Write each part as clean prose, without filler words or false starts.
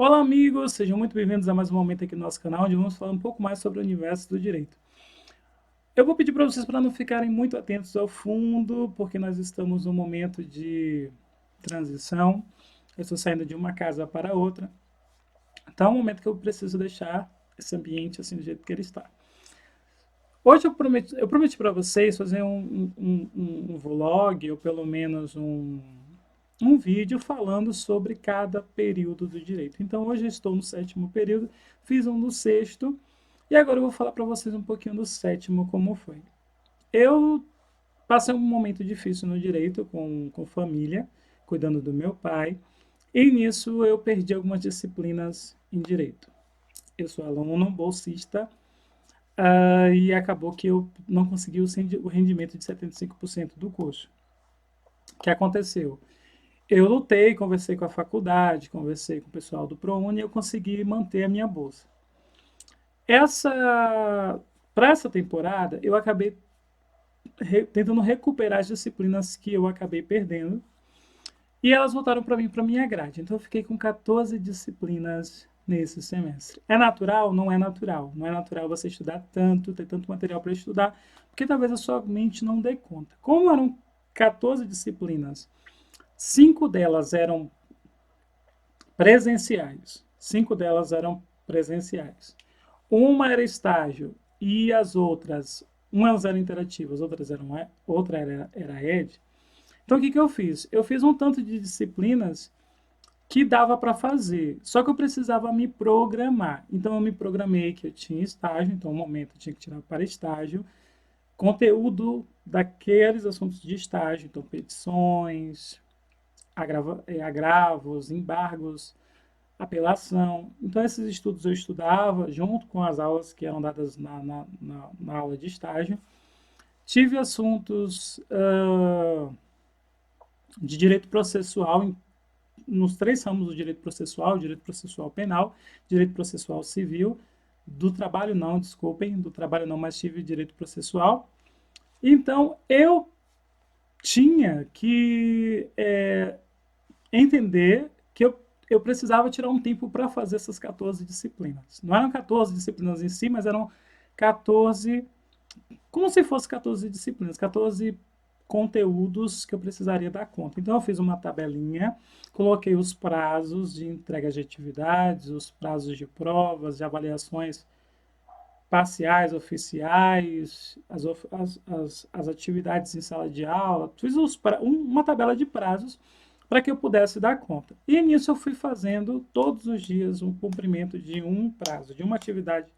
Olá, amigos! Sejam muito bem-vindos a mais um momento aqui no nosso canal, onde vamos falar um pouco mais sobre o universo do direito. Eu vou pedir para vocês para não ficarem muito atentos ao fundo, porque nós estamos num momento de transição. Eu estou saindo de uma casa para outra. Então é um momento que eu preciso deixar esse ambiente assim do jeito que ele está. Hoje eu prometi para vocês fazer um vlog, ou pelo menos um vídeo falando sobre cada período do direito. Então hoje eu estou no sétimo período, fiz um do sexto, e agora eu vou falar para vocês um pouquinho do sétimo, como foi. Eu passei um momento difícil no direito com família, cuidando do meu pai, e nisso eu perdi algumas disciplinas em direito. Eu sou aluno, bolsista, e acabou que eu não consegui o rendimento de 75% do curso. O que aconteceu? Eu lutei, conversei com a faculdade, conversei com o pessoal do ProUni e eu consegui manter a minha bolsa. Para essa temporada, eu acabei tentando recuperar as disciplinas que eu acabei perdendo e elas voltaram para mim, para minha grade. Então eu fiquei com 14 disciplinas nesse semestre. É natural? Não é natural. Não é natural você estudar tanto, ter tanto material para estudar, porque talvez a sua mente não dê conta. Como eram 14 disciplinas, 5 delas eram presenciais. 5 delas eram presenciais. Uma era estágio e as outras, umas eram interativas, outra era ED. Então o que eu fiz? Eu fiz um tanto de disciplinas que dava para fazer, só que eu precisava me programar. Então eu me programei que eu tinha estágio, então no momento eu tinha que tirar para estágio, conteúdo daqueles assuntos de estágio, então petições, agravos, embargos, apelação. Então, esses estudos eu estudava junto com as aulas que eram dadas na aula de estágio. Tive assuntos de direito processual nos 3 ramos do direito processual penal, direito processual civil, do trabalho não, desculpem, do trabalho não, mas tive direito processual. Então, eu tinha que entender que eu precisava tirar um tempo para fazer essas 14 disciplinas. Não eram 14 disciplinas em si, mas eram 14, como se fosse 14 disciplinas, 14 conteúdos que eu precisaria dar conta. Então eu fiz uma tabelinha, coloquei os prazos de entrega de atividades, os prazos de provas, de avaliações parciais, oficiais, as atividades em sala de aula, fiz uma tabela de prazos para que eu pudesse dar conta. E nisso eu fui fazendo todos os dias um cumprimento de um prazo, de uma atividade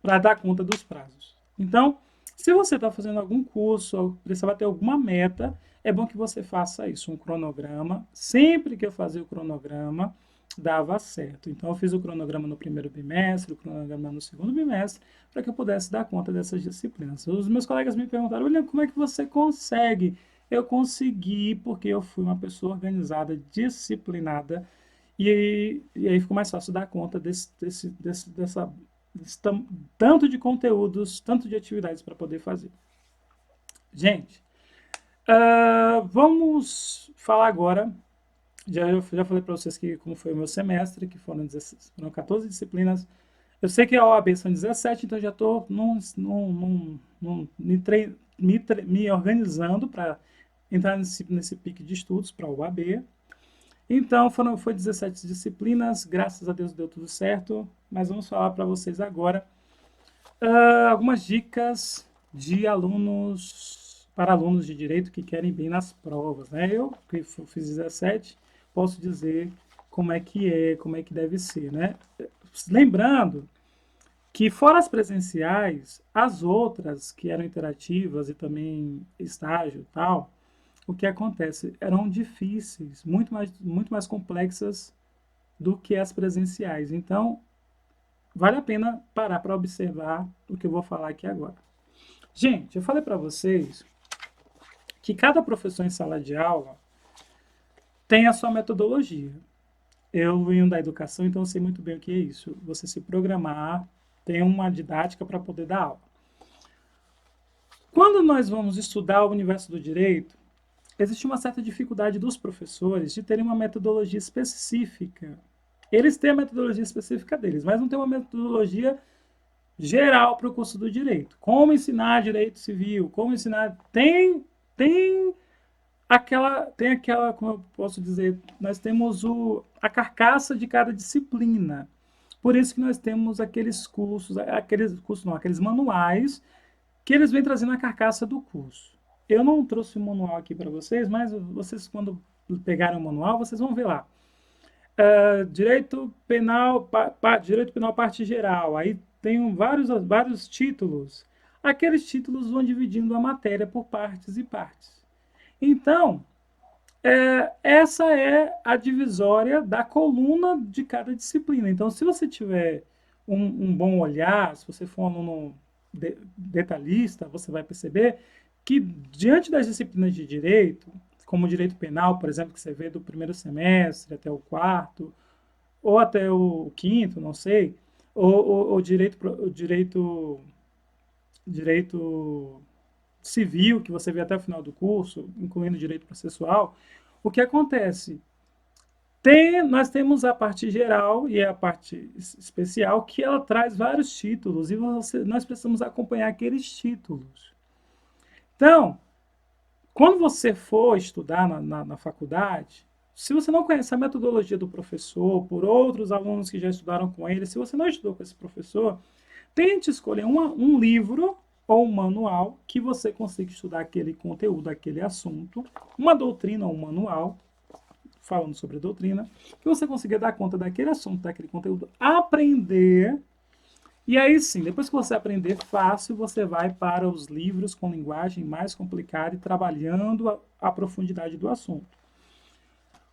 para dar conta dos prazos. Então, se você está fazendo algum curso ou precisava ter alguma meta, é bom que você faça isso, um cronograma. Sempre que eu fazia o cronograma, dava certo. Então, eu fiz o cronograma no primeiro bimestre, o cronograma no segundo bimestre, para que eu pudesse dar conta dessas disciplinas. Os meus colegas me perguntaram, William, como é que você consegue? Eu consegui porque eu fui uma pessoa organizada, disciplinada, e aí ficou mais fácil dar conta dessa tanto de conteúdos, tanto de atividades para poder fazer. Gente, vamos falar agora. Eu já falei para vocês que como foi o meu semestre, que foram 14 disciplinas. Eu sei que a OAB são 17, então já estou me organizando para entrar nesse pique de estudos para a OAB. Então, foi 17 disciplinas, graças a Deus deu tudo certo, mas vamos falar para vocês agora algumas dicas de alunos, para alunos de direito que querem bem nas provas, né? Eu, que fiz 17, posso dizer como é que deve ser, né? Lembrando que fora as presenciais, as outras que eram interativas e também estágio e tal, o que acontece? Eram difíceis, muito mais complexas do que as presenciais. Então, vale a pena parar para observar o que eu vou falar aqui agora. Gente, eu falei para vocês que cada professor em sala de aula tem a sua metodologia. Eu venho da educação, então eu sei muito bem o que é isso. Você se programar, tem uma didática para poder dar aula. Quando nós vamos estudar o universo do direito, existe uma certa dificuldade dos professores de terem uma metodologia específica Eles têm a metodologia específica deles, mas não tem uma metodologia geral para o curso do direito. Como ensinar direito civil, como ensinar... Tem aquela, como eu posso dizer, nós temos a carcaça de cada disciplina. Por isso que nós temos aqueles manuais que eles vêm trazendo a carcaça do curso. Eu não trouxe o manual aqui para vocês, mas vocês, quando pegarem o manual, vocês vão ver lá. Direito penal parte geral. Aí tem vários títulos. Aqueles títulos vão dividindo a matéria por partes e partes. Então, essa é a divisória da coluna de cada disciplina. Então, se você tiver um bom olhar, se você for um aluno detalhista, você vai perceber que, diante das disciplinas de direito, como o direito penal, por exemplo, que você vê do primeiro semestre até o quarto, ou até o quinto, não sei, ou direito civil, que você vê até o final do curso, incluindo direito processual, o que acontece? Nós temos a parte geral e a parte especial, que ela traz vários títulos, e nós precisamos acompanhar aqueles títulos. Então, quando você for estudar na faculdade, se você não conhece a metodologia do professor, por outros alunos que já estudaram com ele, se você não estudou com esse professor, tente escolher um livro ou um manual que você consiga estudar aquele conteúdo, aquele assunto, uma doutrina ou um manual, falando sobre a doutrina, que você consiga dar conta daquele assunto, daquele conteúdo, aprender. E aí sim, depois que você aprender fácil, você vai para os livros com linguagem mais complicada e trabalhando a profundidade do assunto.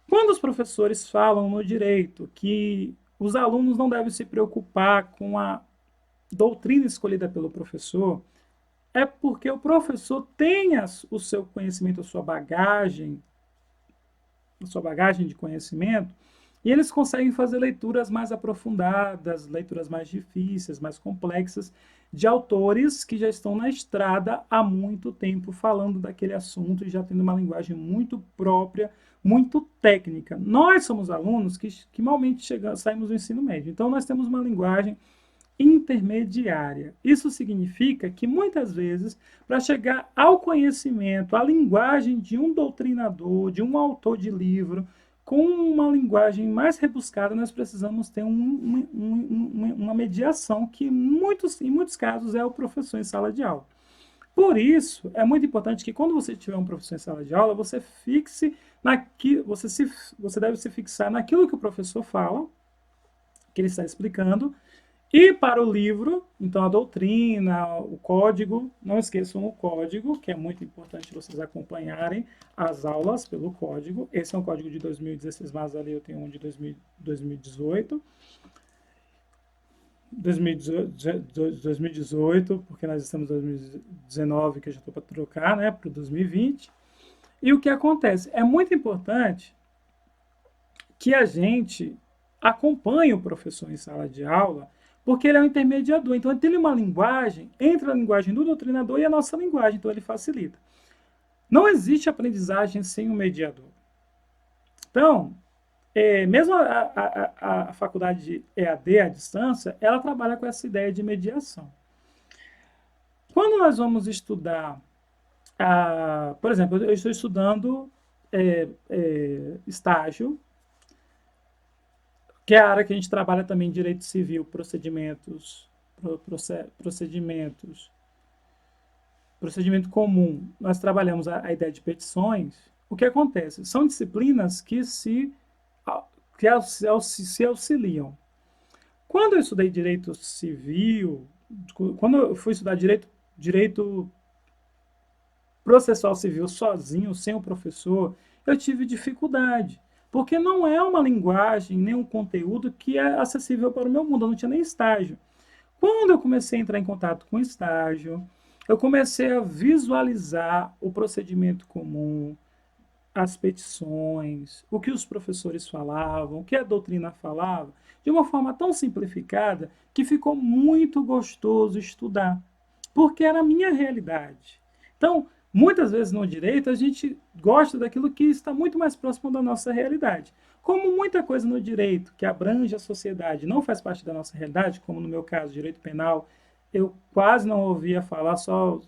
Quando os professores falam no direito que os alunos não devem se preocupar com a doutrina escolhida pelo professor, é porque o professor tem o seu conhecimento, a sua bagagem de conhecimento, e eles conseguem fazer leituras mais aprofundadas, leituras mais difíceis, mais complexas, de autores que já estão na estrada há muito tempo falando daquele assunto e já tendo uma linguagem muito própria, muito técnica. Nós somos alunos que malmente saímos do ensino médio, então nós temos uma linguagem intermediária. Isso significa que, muitas vezes, para chegar ao conhecimento, à linguagem de um doutrinador, de um autor de livro, com uma linguagem mais rebuscada, nós precisamos ter uma mediação que, em muitos casos, é o professor em sala de aula. Por isso, é muito importante que, quando você tiver um professor em sala de aula, você deve se fixar naquilo que o professor fala, que ele está explicando. E para o livro, então a doutrina, o código, não esqueçam o código, que é muito importante vocês acompanharem as aulas pelo código. Esse é um código de 2016, mas ali eu tenho um de 2018. 2018, porque nós estamos em 2019, que eu já estou para trocar, né, para 2020. E o que acontece? É muito importante que a gente acompanhe o professor em sala de aula, porque ele é um intermediador. Então, ele tem uma linguagem entre a linguagem do doutrinador e a nossa linguagem, então ele facilita. Não existe aprendizagem sem um mediador. Então, mesmo a faculdade de EAD, à distância, ela trabalha com essa ideia de mediação. Quando nós vamos estudar, por exemplo, eu estou estudando estágio, que é a área que a gente trabalha também, direito civil, procedimento comum. Nós trabalhamos a ideia de petições. O que acontece? São disciplinas que se auxiliam. Quando eu estudei direito civil, quando eu fui estudar direito processual civil sozinho, sem o professor, eu tive dificuldade. Porque não é uma linguagem, nem um conteúdo que é acessível para o meu mundo. Eu não tinha nem estágio. Quando eu comecei a entrar em contato com estágio, eu comecei a visualizar o procedimento comum, as petições, o que os professores falavam, o que a doutrina falava, de uma forma tão simplificada que ficou muito gostoso estudar, porque era a minha realidade. Então, muitas vezes no direito a gente gosta daquilo que está muito mais próximo da nossa realidade. Como muita coisa no direito que abrange a sociedade não faz parte da nossa realidade, como no meu caso, direito penal, eu quase não ouvia falar, só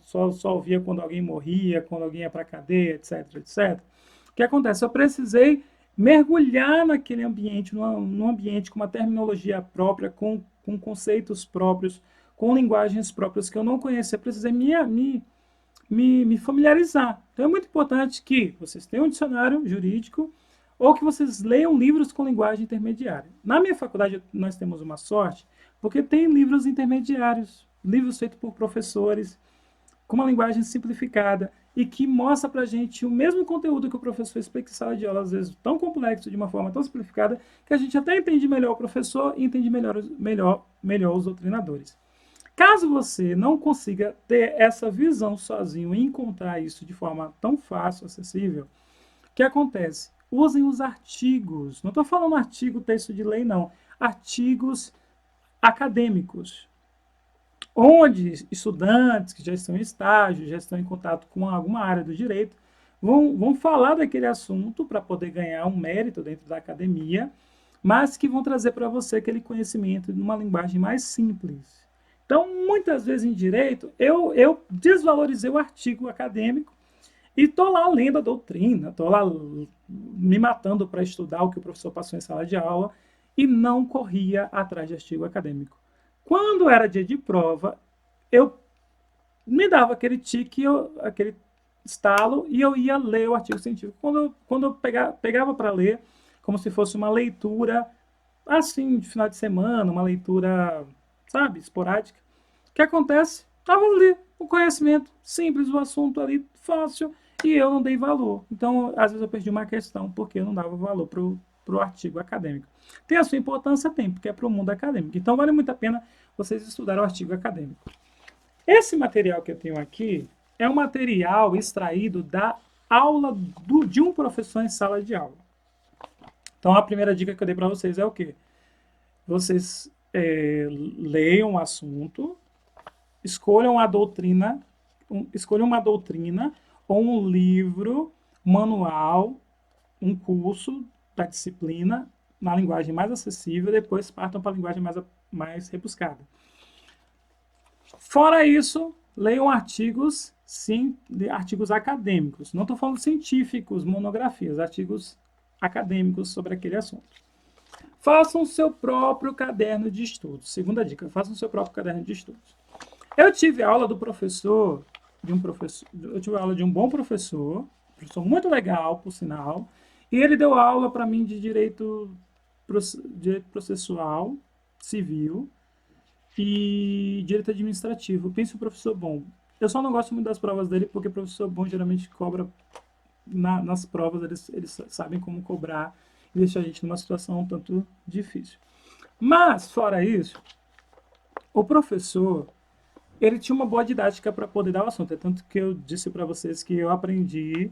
ouvia quando alguém morria, quando alguém ia para a cadeia, etc, etc. O que acontece? Eu precisei mergulhar naquele ambiente, num ambiente com uma terminologia própria, com conceitos próprios, com linguagens próprias que eu não conhecia. Precisei me familiarizar. Então é muito importante que vocês tenham um dicionário jurídico ou que vocês leiam livros com linguagem intermediária. Na minha faculdade nós temos uma sorte, porque tem livros intermediários, livros feitos por professores, com uma linguagem simplificada e que mostra para a gente o mesmo conteúdo que o professor explica em sala de aula, às vezes tão complexo, de uma forma tão simplificada, que a gente até entende melhor o professor e entende melhor os doutrinadores. Caso você não consiga ter essa visão sozinho e encontrar isso de forma tão fácil, acessível, o que acontece? Usem os artigos. Não estou falando artigo, texto de lei, não. Artigos acadêmicos, onde estudantes que já estão em estágio, já estão em contato com alguma área do direito, vão falar daquele assunto para poder ganhar um mérito dentro da academia, mas que vão trazer para você aquele conhecimento numa linguagem mais simples. Então, muitas vezes em direito, eu desvalorizei o artigo acadêmico e estou lá lendo a doutrina, estou lá me matando para estudar o que o professor passou em sala de aula e não corria atrás de artigo acadêmico. Quando era dia de prova, eu me dava aquele tique, aquele estalo, e eu ia ler o artigo científico. Quando eu pegava para ler, como se fosse uma leitura, assim, de final de semana, uma leitura, sabe, esporádica, o que acontece? Estava ali o conhecimento simples, o assunto ali fácil, e eu não dei valor. Então, às vezes eu perdi uma questão porque eu não dava valor para o artigo acadêmico. Tem a sua importância? Tem, porque é para o mundo acadêmico. Então, vale muito a pena vocês estudarem o artigo acadêmico. Esse material que eu tenho aqui é um material extraído da aula de um professor em sala de aula. Então, a primeira dica que eu dei para vocês é o quê? Vocês leiam o assunto, escolham a doutrina, escolham uma doutrina ou um livro, manual, um curso da disciplina na linguagem mais acessível, depois partam para a linguagem mais rebuscada. Fora isso, leiam artigos, sim, artigos acadêmicos. Não estou falando científicos, monografias, artigos acadêmicos sobre aquele assunto. Façam o seu próprio caderno de estudos. Segunda dica, façam o seu próprio caderno de estudos. Eu tive aula eu tive aula de um bom professor muito legal, por sinal, e ele deu aula para mim de direito processual, civil e direito administrativo. Penso um professor bom. Eu só não gosto muito das provas dele, porque o professor bom geralmente cobra nas provas, eles sabem como cobrar e deixar a gente numa situação um tanto difícil. Mas, fora isso, o professor ele tinha uma boa didática para poder dar o assunto. É tanto que eu disse para vocês que eu aprendi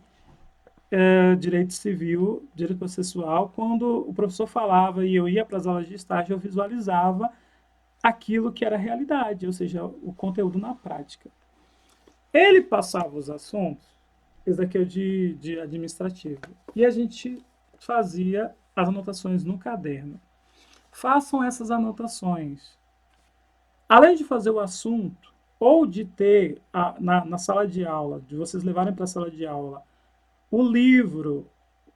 direito civil, direito processual, quando o professor falava e eu ia para as aulas de estágio, eu visualizava aquilo que era a realidade, ou seja, o conteúdo na prática. Ele passava os assuntos, esse daqui é o de administrativo, e a gente fazia as anotações no caderno. Façam essas anotações. Além de fazer o assunto, ou de ter na sala de aula, de vocês levarem para a sala de aula o livro,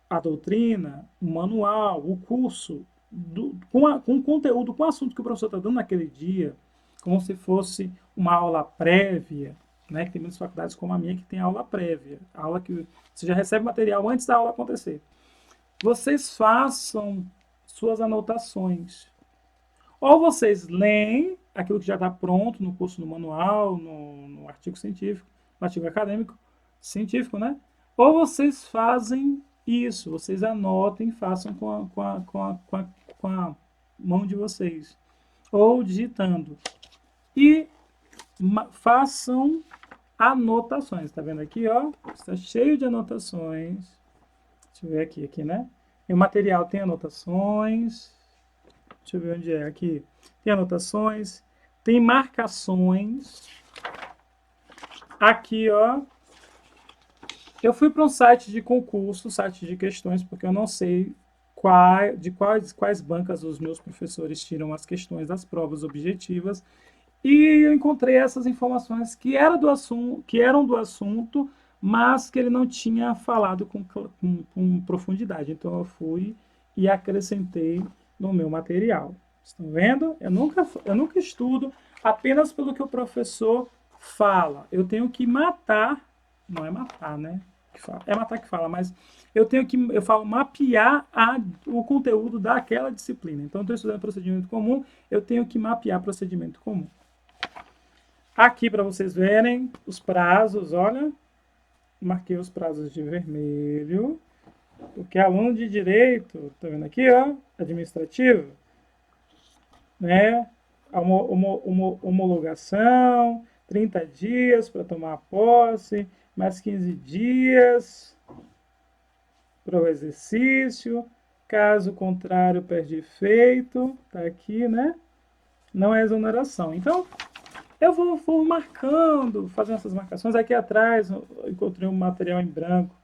a doutrina, o manual, o curso, com o conteúdo, com o assunto que o professor está dando naquele dia, como se fosse uma aula prévia, né? Que tem muitas faculdades como a minha que tem aula prévia, aula que você já recebe material antes da aula acontecer. Vocês façam suas anotações. Ou vocês leem aquilo que já está pronto no curso, no manual, no artigo científico, no artigo acadêmico, científico, né? Ou vocês fazem isso, vocês anotem, façam com a mão de vocês. Ou digitando. E façam anotações. Tá vendo aqui, ó? Está cheio de anotações. Deixa eu ver aqui, né? E o material tem anotações. Deixa eu ver onde é. Aqui. Tem anotações. Tem marcações. Aqui, ó. Eu fui para um site de concurso, site de questões, porque eu não sei quais bancas os meus professores tiram as questões das provas objetivas, e eu encontrei essas informações que eram do assunto, mas que ele não tinha falado com profundidade. Então eu fui e acrescentei no meu material. Estão vendo? Eu nunca estudo apenas pelo que o professor fala. Eu tenho que matar, não é matar, né? É matar que fala, mas eu falo mapear o conteúdo daquela disciplina. Então, estou estudando procedimento comum, eu tenho que mapear procedimento comum. Aqui para vocês verem os prazos, olha, marquei os prazos de vermelho, porque aluno de direito, tá vendo aqui, ó, administrativo, né? Homologação, 30 dias para tomar posse, mais 15 dias para o exercício, caso contrário, perde efeito, tá aqui, né? Não é exoneração. Então, eu vou marcando, fazendo essas marcações. Aqui atrás, eu encontrei um material em branco,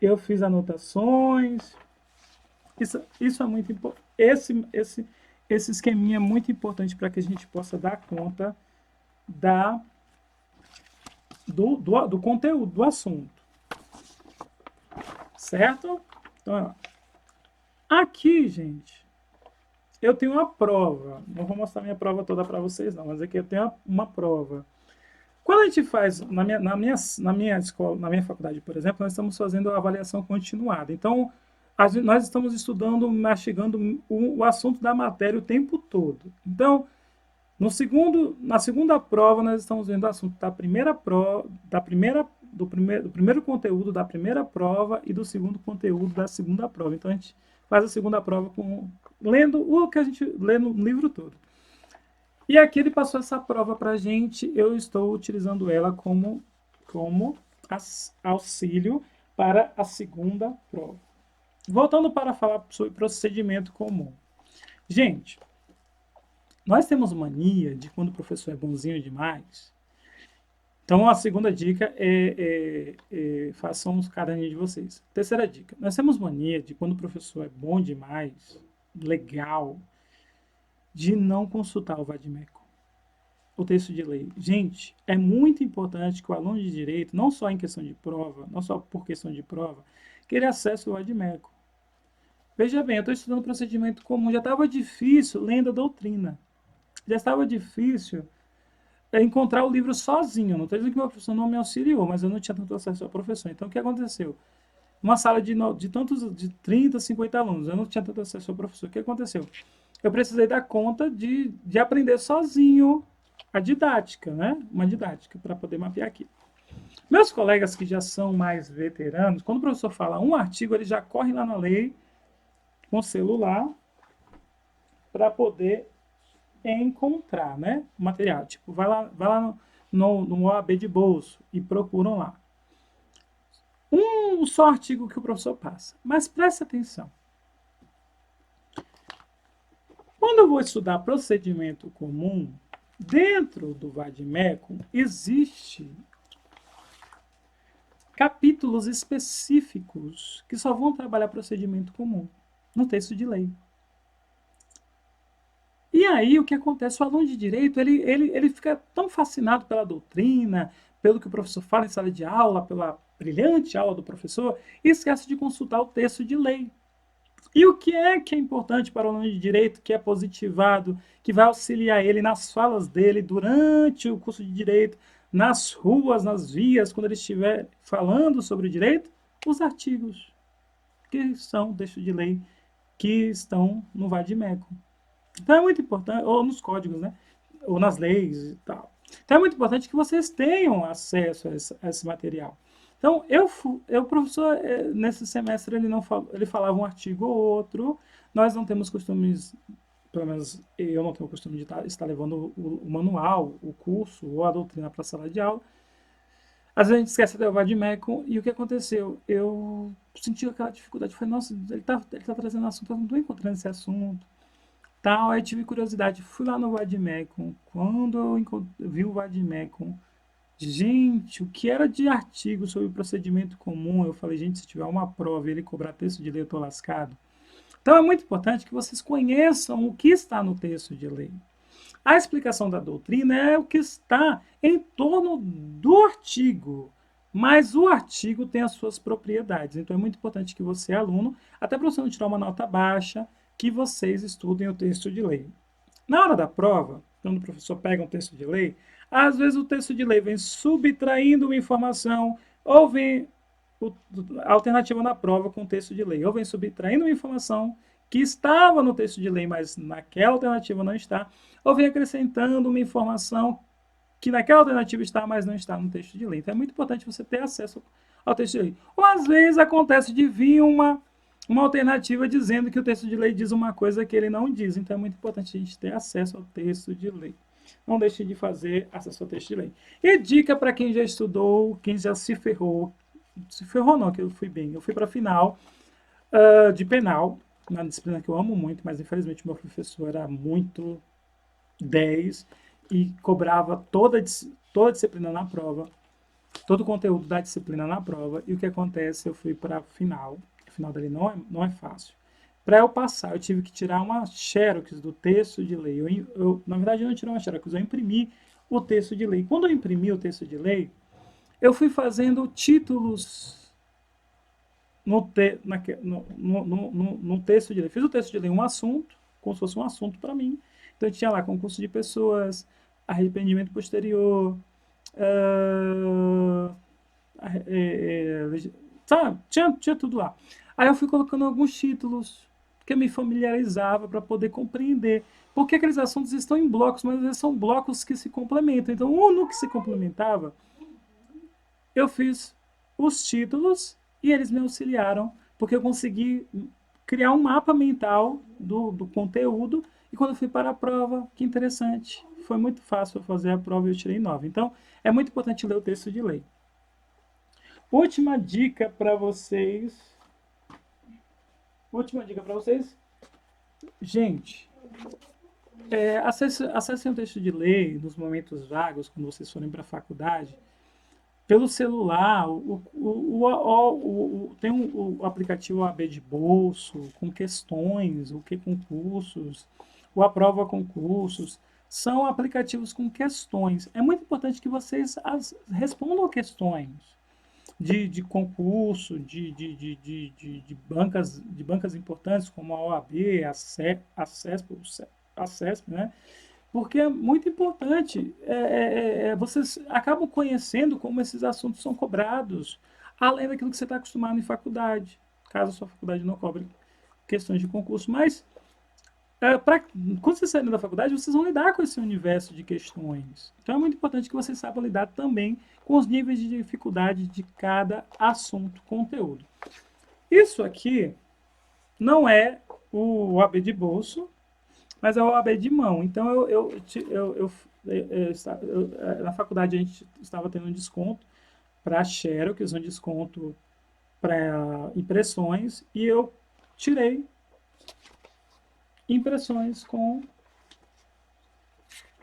eu fiz anotações. Isso é muito importante. Esse esqueminha é muito importante para que a gente possa dar conta do conteúdo, do assunto. Certo? Então, aqui, gente, eu tenho uma prova. Não vou mostrar minha prova toda para vocês, não, mas aqui eu tenho uma prova. Quando a gente faz, na minha escola, na minha faculdade, por exemplo, nós estamos fazendo a avaliação continuada. Então, nós estamos estudando, mastigando o assunto da matéria o tempo todo. Então, na segunda prova, nós estamos vendo o assunto da primeira prova, do primeiro conteúdo da primeira prova e do segundo conteúdo da segunda prova. Então, a gente faz a segunda prova lendo o que a gente lê no livro todo. E aqui ele passou essa prova para a gente, eu estou utilizando ela como auxílio para a segunda prova. Voltando para falar sobre procedimento comum. Gente, nós temos mania de quando o professor é bonzinho demais. Então, a segunda dica façam os caderninhos de vocês. Terceira dica, nós temos mania de quando o professor é bom demais, legal, de não consultar o vade-mecum, o texto de lei. Gente, é muito importante que o aluno de direito, não só em questão de prova, não só por questão de prova, que ele acesse o vade-mecum. Veja bem, eu estou estudando procedimento comum, já estava difícil lendo a doutrina. Já estava difícil encontrar o livro sozinho. Não estou dizendo que meu professor não me auxiliou, mas eu não tinha tanto acesso ao professor. Então, o que aconteceu? Uma sala de 30, 50 alunos, eu não tinha tanto acesso ao professor. O que aconteceu? Eu precisei dar conta de aprender sozinho a didática, né? Uma didática, para poder mapear aqui. Meus colegas que já são mais veteranos, quando o professor fala um artigo, ele já corre lá na lei com o celular para poder encontrar, né, o material. Tipo, vai lá no OAB de bolso e procuram lá. Um só artigo que o professor passa. Mas preste atenção. Quando eu vou estudar procedimento comum, dentro do vade-mecum existe capítulos específicos que só vão trabalhar procedimento comum no texto de lei. E aí o que acontece? O aluno de direito ele fica tão fascinado pela doutrina, pelo que o professor fala em sala de aula, pela brilhante aula do professor, e esquece de consultar o texto de lei. E o que é importante para o aluno de direito, que é positivado, que vai auxiliar ele nas falas dele durante o curso de direito, nas ruas, nas vias, quando ele estiver falando sobre o direito? Os artigos, que são texto de lei, que estão no vade-mecum. Então é muito importante, ou nos códigos, né? Ou nas leis e tal. Então é muito importante que vocês tenham acesso a esse material. Então, o professor, nesse semestre, ele falava um artigo ou outro. Nós não temos costumes, pelo menos eu não tenho o costume de estar levando o manual, o curso ou a doutrina para a sala de aula. Às vezes a gente esquece até o vade-mecum, e o que aconteceu? Eu senti aquela dificuldade. Falei, nossa, ele tá trazendo assunto, eu não estou encontrando esse assunto. Tal, aí tive curiosidade, fui lá no vade-mecum. Quando eu vi o vade-mecum, gente, o que era de artigo sobre procedimento comum, eu falei, gente, se tiver uma prova e ele cobrar texto de lei, eu tô lascado. Então, é muito importante que vocês conheçam o que está no texto de lei. A explicação da doutrina é o que está em torno do artigo, mas o artigo tem as suas propriedades. Então, é muito importante que você, aluno, até para você não tirar uma nota baixa, que vocês estudem o texto de lei. Na hora da prova, quando o professor pega um texto de lei, às vezes o texto de lei vem subtraindo uma informação, ou vem a alternativa na prova com o texto de lei, ou vem subtraindo uma informação que estava no texto de lei, mas naquela alternativa não está, ou vem acrescentando uma informação que naquela alternativa está, mas não está no texto de lei. Então é muito importante você ter acesso ao texto de lei. Ou às vezes acontece de vir uma alternativa dizendo que o texto de lei diz uma coisa que ele não diz. Então é muito importante a gente ter acesso ao texto de lei. Não deixe de fazer acesso ao texto de lei. E dica para quem já estudou, quem já se ferrou. Se ferrou não, que eu fui bem. Eu fui para a final de penal, uma disciplina que eu amo muito, mas infelizmente meu professor era muito 10 e cobrava toda a disciplina na prova, todo o conteúdo da disciplina na prova. E o que acontece? Eu fui para a final. A final dele não é fácil. Para eu passar, eu tive que tirar uma xerox do texto de lei. Na verdade, eu não tirei uma xerox, eu imprimi o texto de lei. Quando eu imprimi o texto de lei, eu fui fazendo títulos no texto de lei. Fiz o texto de lei um assunto, como se fosse um assunto para mim. Então, tinha lá concurso de pessoas, arrependimento posterior, sabe? Tinha tudo lá. Aí eu fui colocando alguns títulos que eu me familiarizava para poder compreender. Porque aqueles assuntos estão em blocos, mas eles são blocos que se complementam. Então, um no que se complementava, eu fiz os títulos e eles me auxiliaram, porque eu consegui criar um mapa mental do conteúdo. E quando eu fui para a prova, que interessante, foi muito fácil fazer a prova e eu tirei 9. Então, é muito importante ler o texto de lei. Última dica para vocês. Gente, acessem o texto de lei nos momentos vagos, quando vocês forem para a faculdade, pelo celular. Tem o aplicativo OAB de bolso, com questões, o que concursos, o Aprova Concursos. São aplicativos com questões. É muito importante que vocês respondam questões de concurso, de bancas importantes como a OAB, a CESP, né? Porque é muito importante. Vocês acabam conhecendo como esses assuntos são cobrados, além daquilo que você está acostumado em faculdade, caso a sua faculdade não cobre questões de concurso. Mas, quando vocês saírem da faculdade, vocês vão lidar com esse universo de questões. Então, é muito importante que vocês saibam lidar também com os níveis de dificuldade de cada assunto, conteúdo. Isso aqui não é o OAB de bolso, mas é o OAB de mão. Então, na faculdade a gente estava tendo um desconto para xerox, um desconto para impressões, e eu tirei impressões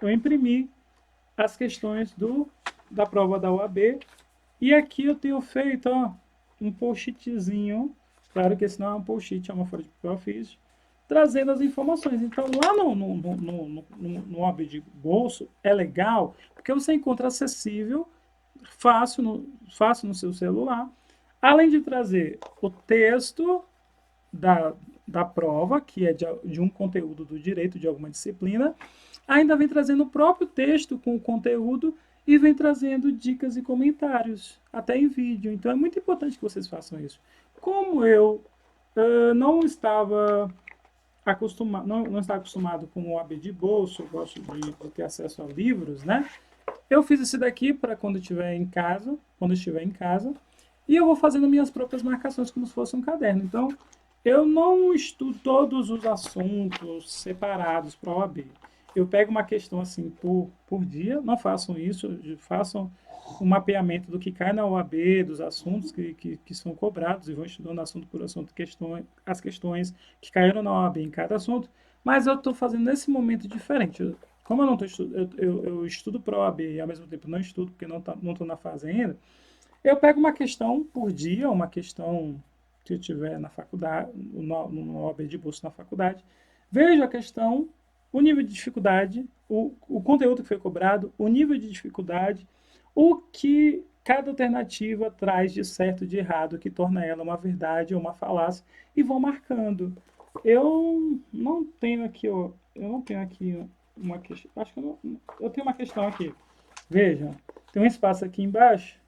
eu imprimi as questões da prova da OAB, e aqui eu tenho feito um post-itzinho, claro que esse não é um post-it, é uma folha de papel ofício, trazendo as informações. Então, lá no OAB de bolso, é legal, porque você encontra acessível, fácil no seu celular, além de trazer o texto da prova, que é de um conteúdo do direito de alguma disciplina, ainda vem trazendo o próprio texto com o conteúdo e vem trazendo dicas e comentários, até em vídeo. Então é muito importante que vocês façam isso. Como eu não estava acostumado com o OAB de bolso, eu gosto de ter acesso a livros, né? Eu fiz esse daqui para quando eu estiver em casa, e eu vou fazendo minhas próprias marcações como se fosse um caderno. Então, eu não estudo todos os assuntos separados para a OAB. Eu pego uma questão assim por dia, não façam isso, façam um mapeamento do que cai na OAB, dos assuntos que são cobrados, e vão estudando assunto por assunto, as questões que caíram na OAB em cada assunto, mas eu estou fazendo nesse momento diferente. Como eu não estou eu estudo para a OAB e ao mesmo tempo não estudo porque não estou na fase ainda, eu pego uma questão por dia, uma questão que eu tiver na faculdade, no OAB de bolsa na faculdade, vejo a questão, o nível de dificuldade, o conteúdo que foi cobrado, o nível de dificuldade, o que cada alternativa traz de certo e de errado, que torna ela uma verdade ou uma falácia, e vou marcando. Eu não tenho aqui, ó, eu não tenho aqui uma questão, acho que eu tenho uma questão aqui. Vejam, tem um espaço aqui embaixo,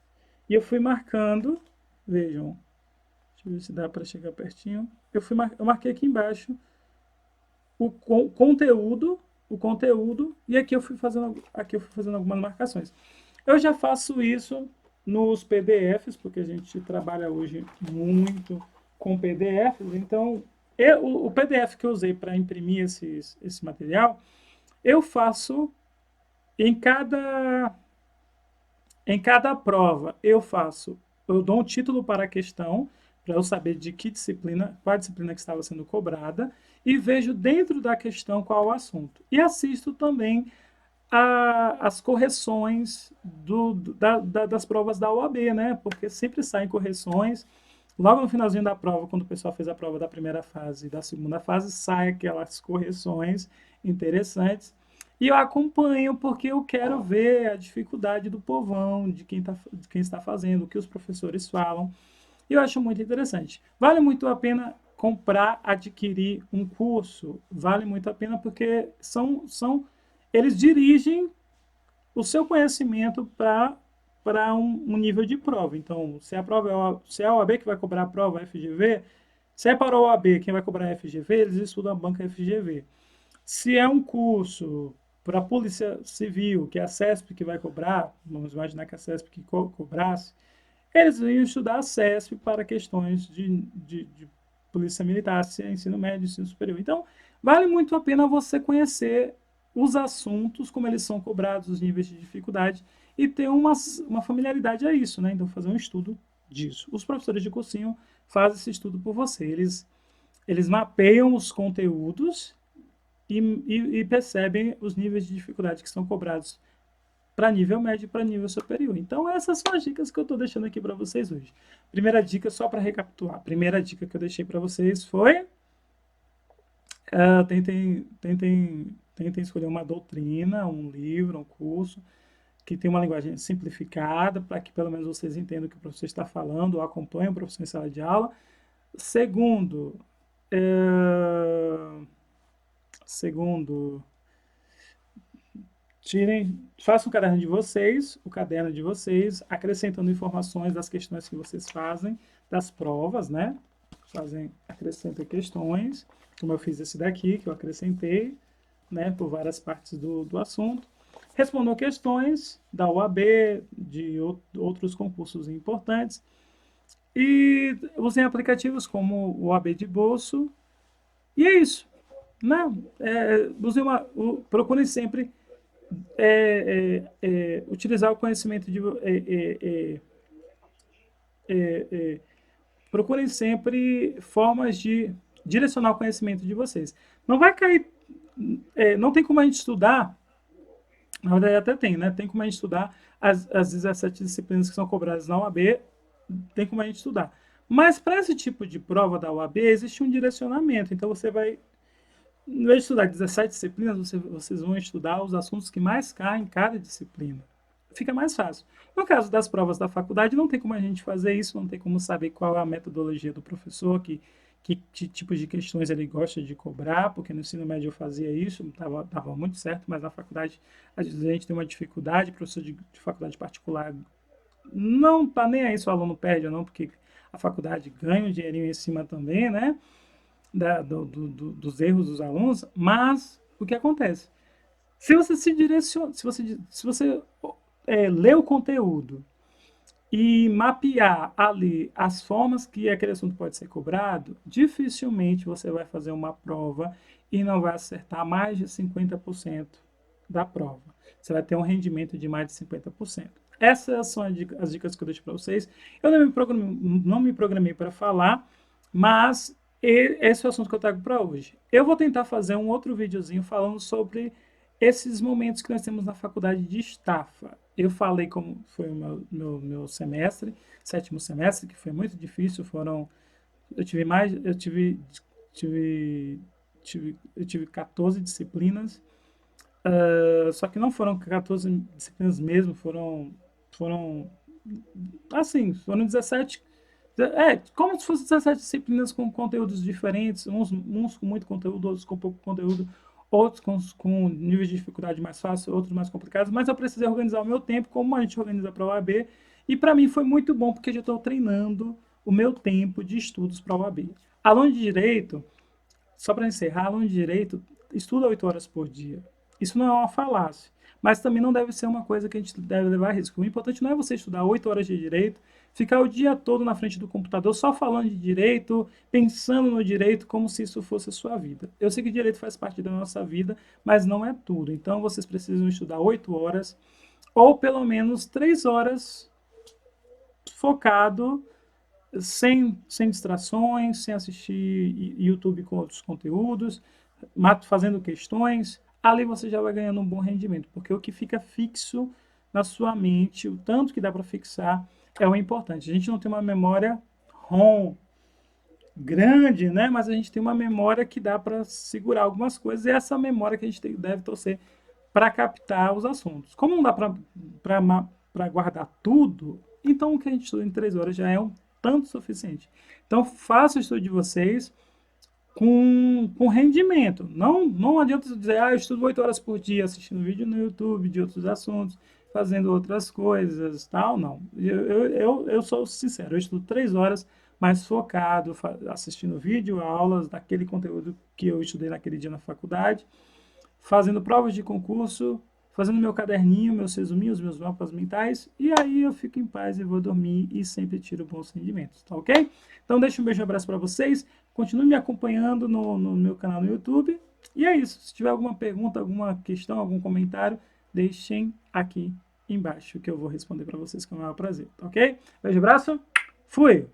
e eu fui marcando, vejam, deixa eu ver se dá para chegar pertinho. Eu marquei aqui embaixo o conteúdo, e aqui eu fui fazendo algumas marcações. Eu já faço isso nos PDFs, porque a gente trabalha hoje muito com PDFs, então o PDF que eu usei para imprimir esse material, eu faço em cada prova, eu dou um título para a questão, para eu saber de que disciplina, qual a disciplina que estava sendo cobrada, e vejo dentro da questão qual o assunto. E assisto também as correções das provas da OAB, né? Porque sempre saem correções. Logo no finalzinho da prova, quando o pessoal fez a prova da primeira fase e da segunda fase, sai aquelas correções interessantes. E eu acompanho porque eu quero ver a dificuldade do povão, de quem está fazendo, o que os professores falam. E eu acho muito interessante. Vale muito a pena comprar, adquirir um curso? Vale muito a pena porque eles dirigem o seu conhecimento para um nível de prova. Então, se é a OAB que vai cobrar a prova FGV, se é para a OAB quem vai cobrar a FGV, eles estudam a banca FGV. Se é um curso para a Polícia Civil, que é a CESP que vai cobrar, vamos imaginar que a CESP que cobrasse, eles iam estudar a CESP para questões de polícia militar, ensino médio, ensino superior. Então, vale muito a pena você conhecer os assuntos, como eles são cobrados, os níveis de dificuldade, e ter uma familiaridade a isso, né? Então, fazer um estudo disso. Os professores de cursinho fazem esse estudo por você. Eles mapeiam os conteúdos e percebem os níveis de dificuldade que são cobrados para nível médio e para nível superior. Então, essas são as dicas que eu estou deixando aqui para vocês hoje. Primeira dica, só para recapitular, a primeira dica que eu deixei para vocês foi tentem escolher uma doutrina, um livro, um curso que tem uma linguagem simplificada, para que pelo menos vocês entendam o que o professor está falando, ou acompanhem o professor em sala de aula. Segundo, façam o caderno de vocês, acrescentando informações das questões que vocês fazem, das provas, né? Acrescentem questões, como eu fiz esse daqui, que eu acrescentei, né, por várias partes do assunto. Respondam questões da OAB, de outros concursos importantes, e usem aplicativos como o OAB de bolso, e é isso. Né? Procurem sempre utilizar o conhecimento procurem sempre formas de direcionar o conhecimento de vocês. Não vai cair, não tem como a gente estudar, na verdade até tem, né? Tem como a gente estudar as 17 disciplinas que são cobradas na UAB, tem como a gente estudar. Mas para esse tipo de prova da UAB existe um direcionamento, então você vai, em vez de estudar 17 disciplinas, vocês vão estudar os assuntos que mais caem em cada disciplina. Fica mais fácil. No caso das provas da faculdade, não tem como a gente fazer isso, não tem como saber qual é a metodologia do professor, que tipo de questões ele gosta de cobrar, porque no ensino médio eu fazia isso, dava muito certo, mas na faculdade às vezes a gente tem uma dificuldade, professor de faculdade particular não tá nem aí se o aluno perde ou não, porque a faculdade ganha um dinheirinho em cima também, né? Dos erros dos alunos, mas o que acontece? Se você se direciona, se você ler o conteúdo e mapear ali as formas que aquele assunto pode ser cobrado, dificilmente você vai fazer uma prova e não vai acertar mais de 50% da prova. Você vai ter um rendimento de mais de 50%. Essas são as dicas que eu deixo para vocês. Eu não me programei para falar, mas esse é o assunto que eu trago para hoje. Eu vou tentar fazer um outro videozinho falando sobre esses momentos que nós temos na faculdade de estafa. Eu falei como foi o meu semestre, sétimo semestre, que foi muito difícil, foram tive, eu tive 14 disciplinas, só que não foram 14 disciplinas mesmo, foram assim, foram 17, como se fossem 17 disciplinas com conteúdos diferentes, uns com muito conteúdo, outros com pouco conteúdo, outros com níveis de dificuldade mais fácil, outros mais complicados, mas eu precisei organizar o meu tempo, como a gente organiza para a OAB, e para mim foi muito bom, porque eu já estou treinando o meu tempo de estudos para a OAB. Aluno de Direito, só para encerrar, aluno de Direito estuda 8 horas por dia. Isso não é uma falácia, mas também não deve ser uma coisa que a gente deve levar a risco. O importante não é você estudar 8 horas de Direito, ficar o dia todo na frente do computador só falando de direito, pensando no direito como se isso fosse a sua vida. Eu sei que direito faz parte da nossa vida, mas não é tudo. Então vocês precisam estudar 8 horas ou pelo menos 3 horas focado, sem distrações, sem assistir YouTube com outros conteúdos, fazendo questões. Ali você já vai ganhando um bom rendimento, porque o que fica fixo na sua mente, o tanto que dá para fixar, é o importante. A gente não tem uma memória ROM grande, né? Mas a gente tem uma memória que dá para segurar algumas coisas, e essa memória que a gente deve torcer para captar os assuntos. Como não dá para guardar tudo, então o que a gente estuda em 3 horas já é um tanto suficiente. Então faça o estudo de vocês com rendimento. Não adianta dizer, eu estudo 8 horas por dia assistindo vídeo no YouTube de outros assuntos, fazendo outras coisas, tal, não. Eu sou sincero, eu estudo 3 horas, mais focado, assistindo vídeo, aulas daquele conteúdo que eu estudei naquele dia na faculdade, fazendo provas de concurso, fazendo meu caderninho, meus resuminhos, meus mapas mentais, e aí eu fico em paz e vou dormir e sempre tiro bons rendimentos, tá ok? Então deixa um beijo e um abraço para vocês, continue me acompanhando no meu canal no YouTube, e é isso. Se tiver alguma pergunta, alguma questão, algum comentário, deixem aqui embaixo que eu vou responder para vocês com o maior prazer, tá ok? Beijo e abraço, fui!